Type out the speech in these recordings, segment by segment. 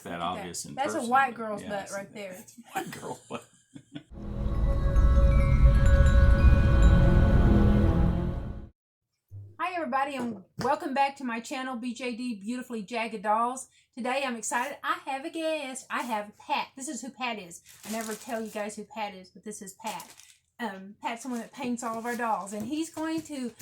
that obvious in person. That's a white girl's butt right there. It's a white girl butt. Hi everybody, and welcome back to my channel, BJD Beautifully Jagged Dolls. Today I'm excited. I have a guest. I have Pat. This is who Pat is. I never tell you guys who Pat is, but this is Pat. Pat's the one that paints all of our dolls, and he's going to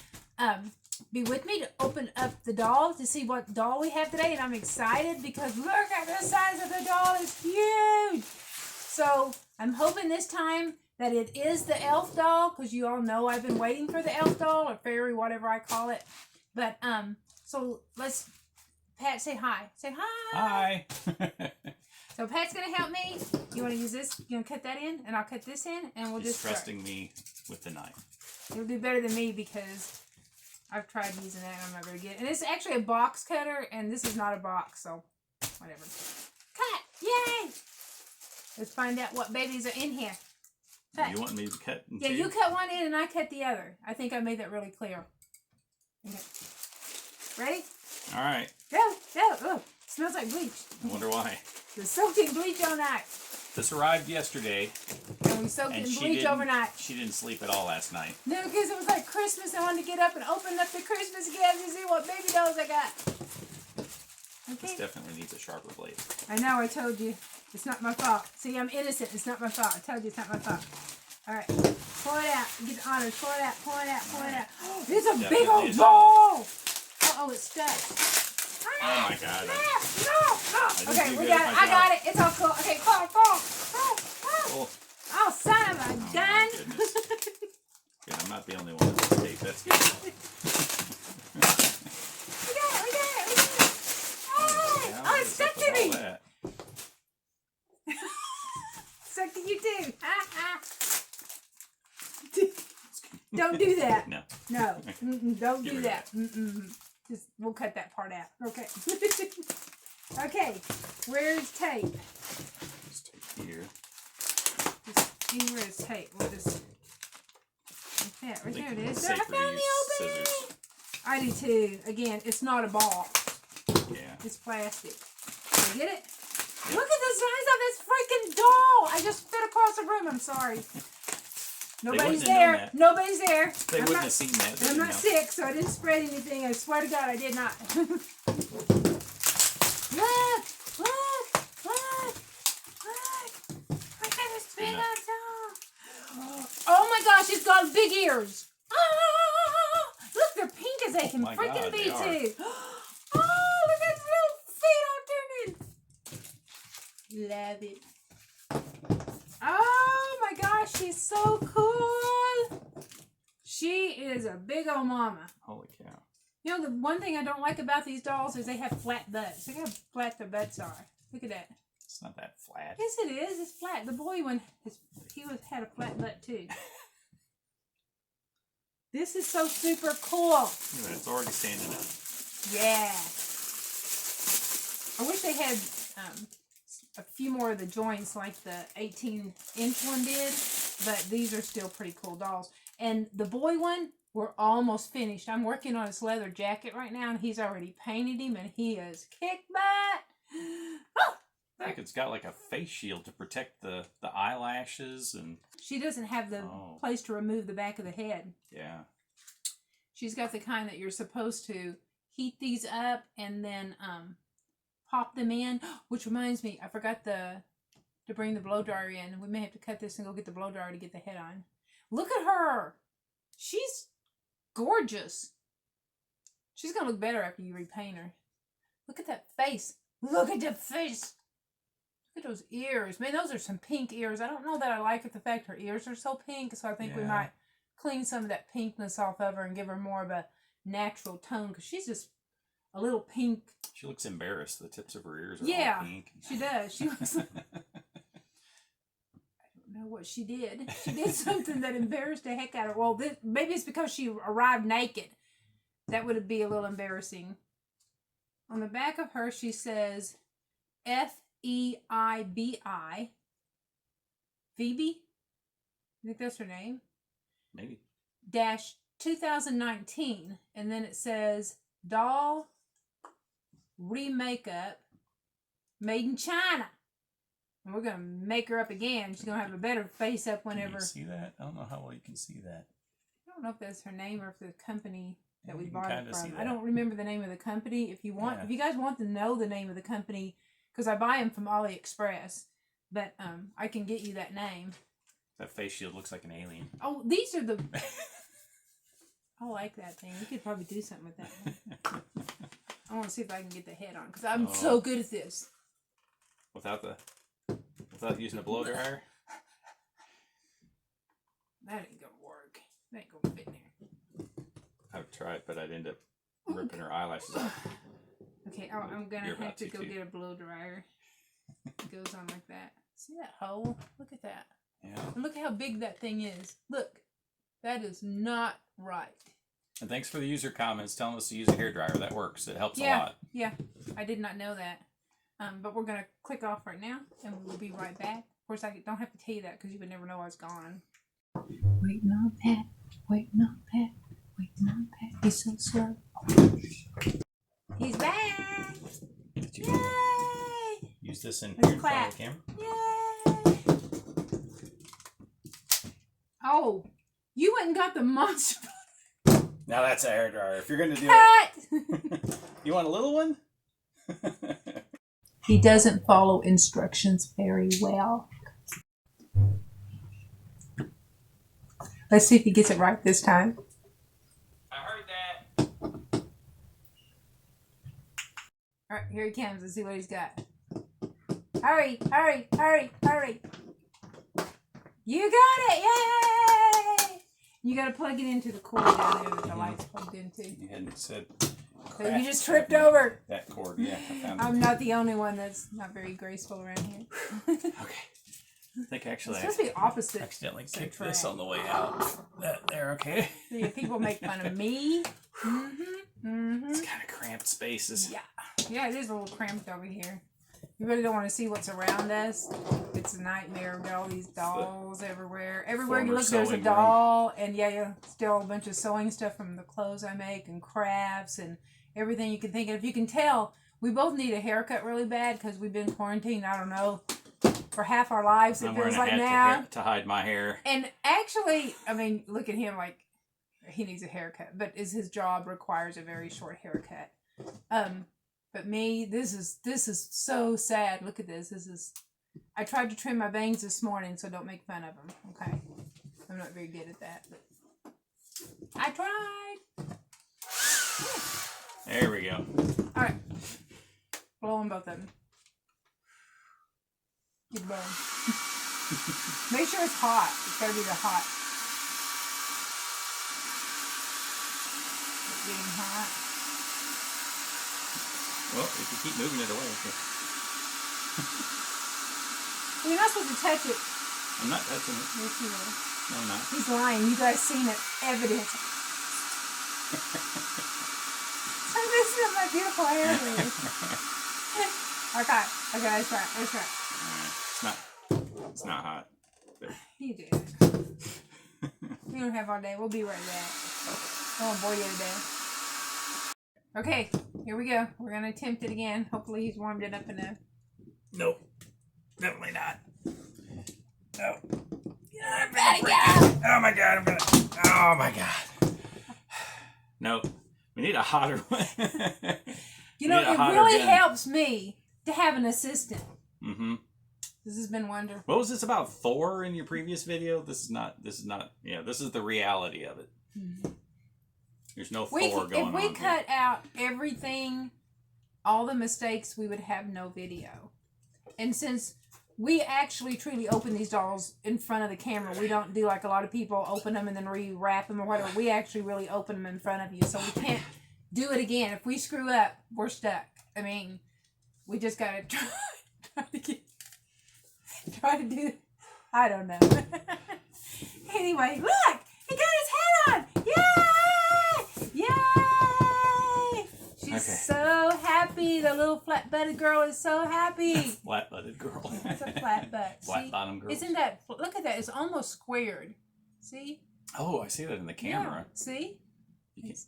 be with me to open up the doll to see what doll we have today. And I'm excited because look at the size of the doll. It's huge. So I'm hoping this time that it is the Elf doll, because you all know I've been waiting for the Elf doll, or fairy, whatever I call it. But so let's, Pat, say hi. Say hi. Hi. So Pat's gonna help me. You want to use this? You want to cut that in, and I'll cut this in, and we'll just trusting me with the knife. You'll do better than me because I've tried using that and I'm not very good. And it's actually a box cutter, and this is not a box, so whatever. Cut! Yay! Let's find out what babies are in here. Cut. You want me to cut? Yeah, you cut one in and I cut the other. I think I made that really clear. Okay. Ready? All right. Go, go. Oh, smells like bleach. I wonder why. We soaked in bleach all night. This arrived yesterday. And we soaked in bleach overnight. She didn't sleep at all last night. No, because it was like Christmas. I wanted to get up and open up the Christmas gifts and see what baby dolls I got. Okay. This definitely needs a sharper blade. I know, I told you. It's not my fault. See, I'm innocent. It's not my fault. I told you it's not my fault. All right. Pull it out. Get the honors. Pull it out. Pull it out. Pull it out. It's a big old doll. Oh, it's stuck. Oh my God. No. Okay, we got it. I got it. It's all cool. Okay, fall. Oh, son of a gun. Yeah, I'm not the only one with this tape. That's good. We got it. Oh, it's stuck to me. Stuck to you too. Don't do that. No. No. Don't do that. Just, we'll cut that part out. Okay. Okay. Where's tape? This tape here. Just see where it's tape. We'll just. Like that. Right there it is. I found the opening. Scissors. I do too. Again, it's not a ball. Yeah. It's plastic. You get it? Yep. Look at the size of this freaking doll. I just fit across the room. I'm sorry. Nobody's there. Nobody's there. They wouldn't have seen that. I'm not sick, so I didn't spread anything. I swear to God, I did not. Look! Look at this big old doll. Oh my gosh, it's got big ears. Look, they're pink as they can freaking be, too. Oh, look at his little feet all turning. Love it. Oh my gosh, she's so cool. She is a big old mama. Holy cow. You know, the one thing I don't like about these dolls is they have flat butts. Look how flat their butts are. Look at that. It's not that flat. Yes, it is. It's flat. The boy one, had a flat butt too. This is so super cool. Yeah, it's already standing up. Yeah. I wish they had a few more of the joints like the 18-inch one did, but these are still pretty cool dolls. And the boy one, we're almost finished. I'm working on his leather jacket right now, and he's already painted him, and he is kick butt. Oh! Like it's got like a face shield to protect the eyelashes, and she doesn't have the place to remove the back of the head. Yeah. She's got the kind that you're supposed to heat these up and then pop them in. Which reminds me, I forgot to bring the blow dryer in. We may have to cut this and go get the blow dryer to get the head on. Look at her. She's gorgeous. She's going to look better after you repaint her. Look at that face. Look at the face. Look at those ears. Man, those are some pink ears. I don't know that I like the fact her ears are so pink, so I think we might clean some of that pinkness off of her and give her more of a natural tone, because she's just a little pink. She looks embarrassed. The tips of her ears are all pink. She does. She looks like... I don't know what she did. She did something that embarrassed the heck out of her. Well, maybe it's because she arrived naked. That would be a little embarrassing. On the back of her, she says F-E-I-B-I. Phoebe? I think that's her name. Maybe. Dash 2019. And then it says doll remakeup made in China. And we're going to make her up again. She's going to have a better face up whenever. Can you see that? I don't know how well you can see that. I don't know if that's her name or if the company that we you bought can it kinda see from. that. I don't remember the name of the company. If you want, Yeah. if you guys want to know the name of the company, because I buy them from AliExpress, but I can get you that name. That face shield looks like an alien. Oh, these are the. I like that thing. You could probably do something with that one. I want to see if I can get the head on because I'm so good at this. Without using a blow dryer? That ain't gonna work. That ain't gonna fit in there. I would try it, but I'd end up ripping her eyelashes off. Okay, I'm gonna You're have about to to, go too. get a blow dryer. It goes on like that. See that hole? Look at that. Yeah. And look how big that thing is. Look, that is not right. And thanks for the user comments telling us to use a hairdryer. That works. It helps a lot. Yeah, I did not know that. But we're gonna click off right now, and we'll be right back. Of course, I don't have to tell you that because you would never know I was gone. Waiting on Pat. Waiting on Pat. Waiting on Pat. He's so slow. He's back. Did you Yay! use this in Let's here in front clap. of the camera? Yay! Oh, you went and got the monster. Now that's a hairdryer. If you're going to do Cut! it. You want a little one? He doesn't follow instructions very well. Let's see if he gets it right this time. I heard that. All right, here he comes. Let's see what he's got. Hurry, hurry, hurry, hurry. You got it! Yay! You got to plug it into the cord down there that the light's plugged into. You hadn't said. So you just tripped over. That cord, yeah. I found I'm it. not the only one that's not very graceful around here. Okay. I think actually It's I supposed to be opposite. accidentally to kicked track. this on the way out. That there, okay. See, people make fun of me. It's kind of cramped spaces. Yeah. Yeah, it is a little cramped over here. You really don't want to see what's around us. It's a nightmare. We've got all these dolls everywhere. Everywhere you former look, there's a sewing doll. And yeah, still a bunch of sewing stuff from the clothes I make and crafts and everything you can think of. If you can tell, we both need a haircut really bad because we've been quarantined, I don't know, for half our lives. It I'm feels wearing a like hat now. to hide my hair. And actually, I mean, look at him like he needs a haircut, but his job requires a very short haircut. But me, this is so sad. Look at this. I tried to trim my bangs this morning, so don't make fun of them. Okay, I'm not very good at that, but I tried. There we go. All right, blow on both of them. Keep blowing. Make sure it's hot. It's gotta be the hot. It's getting hot. Well, if you keep moving it away. Okay. You're not supposed to touch it. I'm not touching it. Yes, you will. No, I'm not. He's lying. You guys seen it. Evidence. I'm messing up my beautiful hair. Okay, let's try it. It's not hot. But You do. We don't have all day. We'll be right back. I won't bore you today. Okay, here we go. We're going to attempt it again. Hopefully he's warmed it up enough. nope. Definitely not. No. I'm ready to go. Oh my god, oh my god. No. We need a hotter one. You know, it really helps me to have an assistant. Mm-hmm. This has been wonderful. What was this about Thor in your previous video? This is not, yeah, this is the reality of it. Mm-hmm. There's no Thor going on. If we cut out everything, all the mistakes, we would have no video. And since we actually truly open these dolls in front of the camera, we don't do like a lot of people open them and then rewrap them or whatever. We actually really open them in front of you. So we can't do it again. If we screw up, we're stuck. I mean, we just got to try to do it. I don't know. Anyway, look! He got his head on! Yay! Yay! She's so happy. The little flat-butted girl is so happy. Flat-butted girl. It's a flat butt. Flat-bottom girl. Isn't that... Look at that. It's almost squared. See? Oh, I see that in the camera. Yeah. See?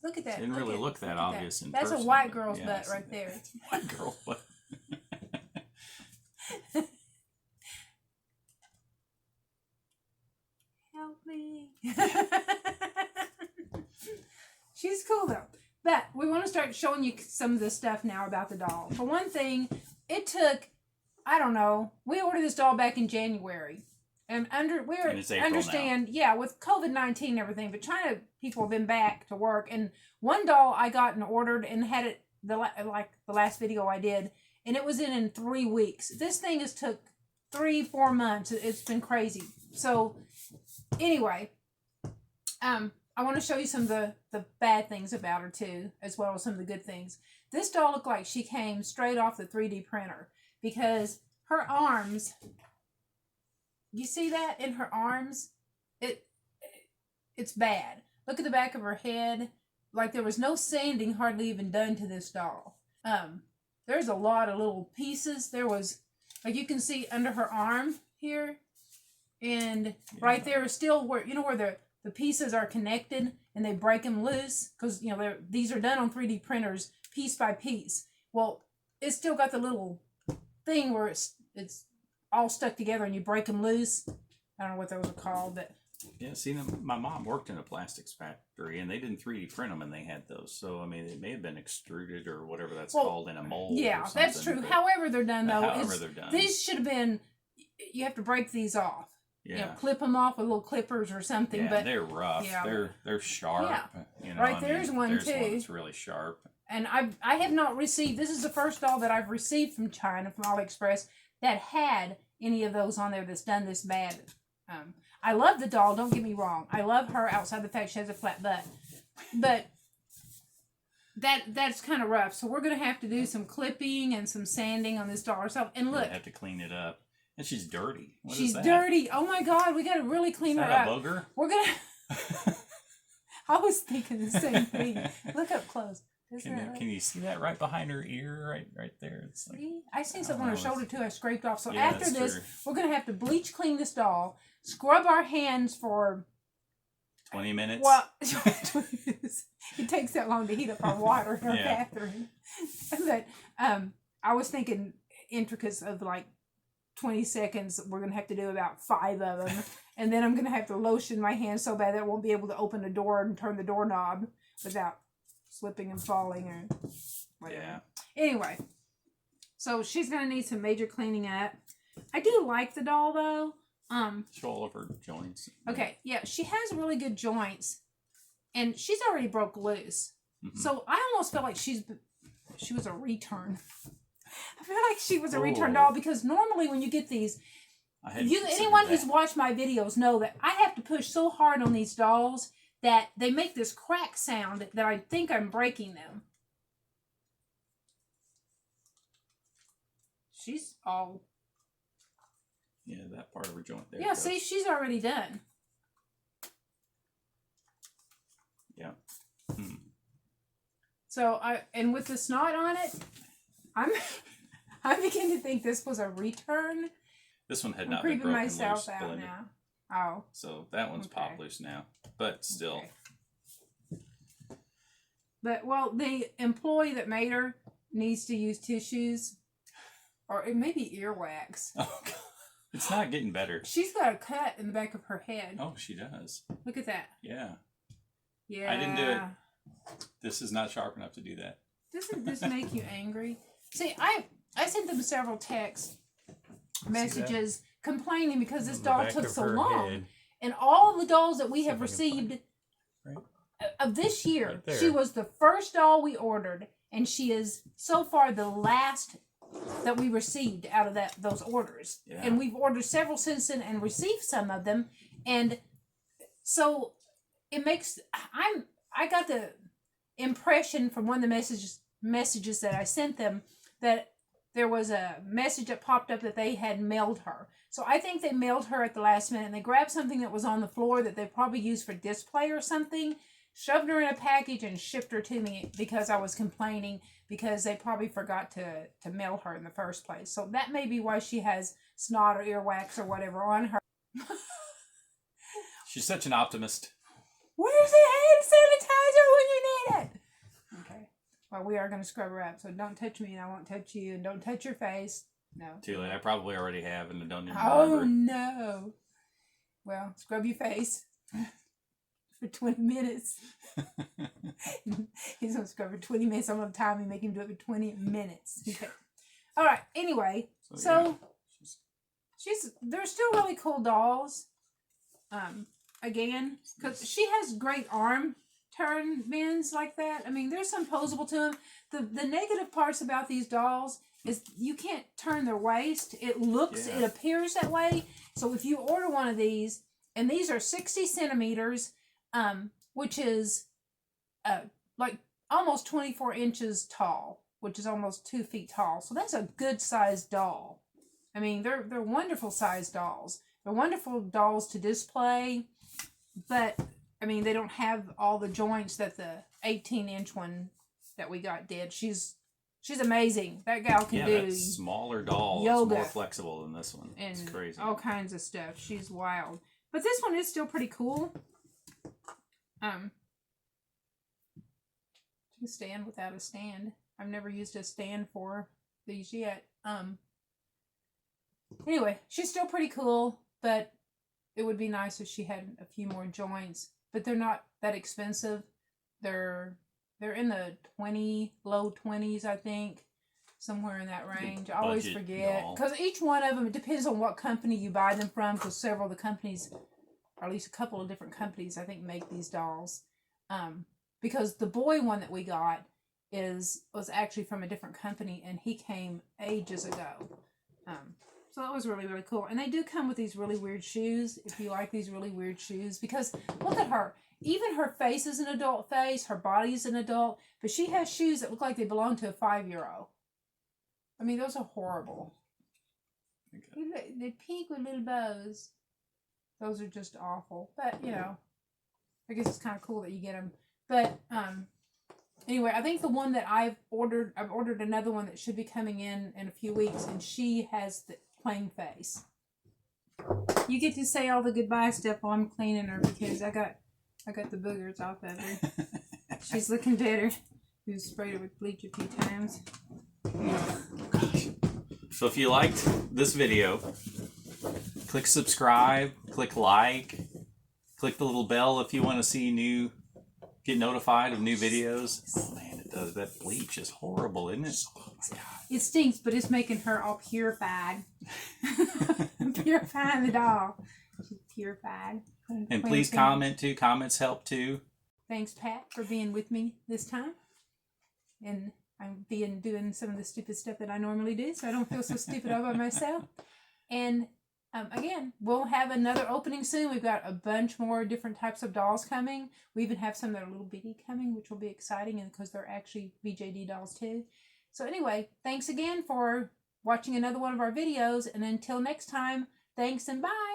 Look at that. It didn't really look that obvious in That's person. a white girl's yeah, butt right there. White girl butt. to start showing you some of the stuff now about the doll. For one thing, it took, I don't know, we ordered this doll back in January. And it's April understand, yeah, with COVID-19 and everything, but China people have been back to work. And one doll I got and ordered and had it, like the last video I did, and it was in 3 weeks. This thing has took 3-4 months. It's been crazy. So, anyway, I want to show you some of the bad things about her too, as well as some of the good things. This doll looked like she came straight off the 3D printer because her arms, you see that in her arms? It's bad. Look at the back of her head. Like there was no sanding hardly even done to this doll. There's a lot of little pieces. There was, like you can see under her arm here, and right there is still where, you know, where the pieces are connected and they break them loose, because, you know, these are done on 3D printers piece by piece. Well, it's still got the little thing where it's all stuck together and you break them loose. I don't know what those are called, but yeah. See, my mom worked in a plastics factory, and they didn't 3D print them, and they had those. So I mean, it may have been extruded or whatever that's called in a mold. Yeah, or that's true. However they're done, though, they're done. These should have been. You have to break these off. Yeah. You know, clip them off with little clippers or something. Yeah, but they're rough. Yeah. They're sharp. Yeah. You know, right, there's one there's too. One that's really sharp. And I have not received. This is the first doll that I've received from China, from AliExpress, that had any of those on there that's done this bad. I love the doll, don't get me wrong. I love her outside the fact she has a flat butt. But that's kind of rough. So we're going to have to do some clipping and some sanding on this doll herself. And look. I have to clean it up. And she's dirty. She's dirty. Oh my God, we got to really clean her up. Is that a booger? We're going to... I was thinking the same thing. Look up close. Can you see that right behind her ear, right there? It's like, I seen something on her shoulder too. I scraped off. So yeah, after this, we're gonna have to bleach clean this doll, scrub our hands for 20 minutes. Well, it takes that long to heat up our water in our bathroom. But I was thinking intricacies of like 20 seconds. We're gonna have to do about 5 of them, and then I'm gonna have to lotion my hands so bad that I won't be able to open the door and turn the doorknob without slipping and falling or whatever. Yeah. Anyway, so she's gonna need some major cleaning up. I do like the doll though. Show all of her joints. Okay, yeah, she has really good joints, and she's already broke loose. Mm-hmm. So I almost feel like she was a return. I feel like she was a return doll, because normally when you get these, anyone who's watched my videos know that I have to push so hard on these dolls that they make this crack sound that I think I'm breaking them. She's all... Yeah, that part of her joint there. Yeah, see, she's already done. Yeah. So, and with the snot on it, I'm beginning to think this was a return. This one had not been broken loose. I'm creeping myself out now. Oh. So that one's popped loose now. But still. Okay. But, well, the employee that made her needs to use tissues. Or it may be earwax. Oh, God. It's not getting better. She's got a cut in the back of her head. Oh, she does. Look at that. Yeah. Yeah. I didn't do it. This is not sharp enough to do that. Doesn't this make you angry? See, I sent them several text messages complaining because this doll took so long. Head. And all the dolls that we have received of this year, she was the first doll we ordered, and she is so far the last that we received out of those orders. Yeah. And we've ordered several since then and received some of them. And so it makes... I got the impression from one of the messages that I sent them that there was a message that popped up that they had mailed her. So I think they mailed her at the last minute, and they grabbed something that was on the floor that they probably used for display or something, shoved her in a package, and shipped her to me because I was complaining, because they probably forgot to mail her in the first place. So that may be why she has snot or earwax or whatever on her. She's such an optimist. Where's the hand sanitizer when you need it? Okay. Well, we are going to scrub her up, so don't touch me and I won't touch you, and don't touch your face. No. Too late. I probably already have, and I don't even remember. Oh, no. Well, scrub your face. for 20 minutes. He's going to scrub for 20 minutes. I'm going to time and make him do it for 20 minutes. Okay. All right. Anyway, so yeah, they're still really cool dolls. Again, because she has great arm turn bends like that. I mean, there's some posable to them. The negative parts about these dolls is you can't turn their waist. It appears that way. So if you order one of these, and these are 60 centimeters, which is like almost 24 inches tall, which is almost 2 feet tall. So that's a good sized doll. I mean, they're wonderful sized dolls. They're wonderful dolls to display, but I mean, they don't have all the joints that the 18-inch one that we got did. She's amazing. That gal can do that smaller doll. Yoga. It's more flexible than this one. And it's crazy. All kinds of stuff. She's wild. But this one is still pretty cool. She can stand without a stand. I've never used a stand for these yet. Anyway, she's still pretty cool, but it would be nice if she had a few more joints. But they're not that expensive. They're in the low 20s, I think. Somewhere in that range. I always forget. Because each one of them, it depends on what company you buy them from. Because several of the companies, or at least a couple of different companies, I think, make these dolls. Because the boy one that we got was actually from a different company. And he came ages ago. So that was really, really cool. And they do come with these really weird shoes, if you like these really weird shoes. Because look at her. Even her face is an adult face. Her body is an adult. But she has shoes that look like they belong to a 5-year-old. I mean, those are horrible. Okay. They're pink with little bows. Those are just awful. But, you know, I guess it's kind of cool that you get them. But, anyway, I think the one that I've ordered another one that should be coming in a few weeks. And she has the plain face. You get to say all the goodbye stuff while I'm cleaning her because I got the boogers off of her. She's looking better. We sprayed her with bleach a few times. Gosh. So if you liked this video, click subscribe, click like, click the little bell if you want to see get notified of new videos. Oh man, it does. That bleach is horrible, isn't it? Oh my God. It stinks, but it's making her all purified. Purifying the doll. She's purified. And please comment too. Comments help too. Thanks, Pat, for being with me this time. And I'm doing some of the stupid stuff that I normally do, so I don't feel so stupid all by myself. And again, we'll have another opening soon. We've got a bunch more different types of dolls coming. We even have some that are little bitty coming, which will be exciting, and because they're actually BJD dolls too. So anyway, thanks again for watching another one of our videos. And until next time, thanks and bye.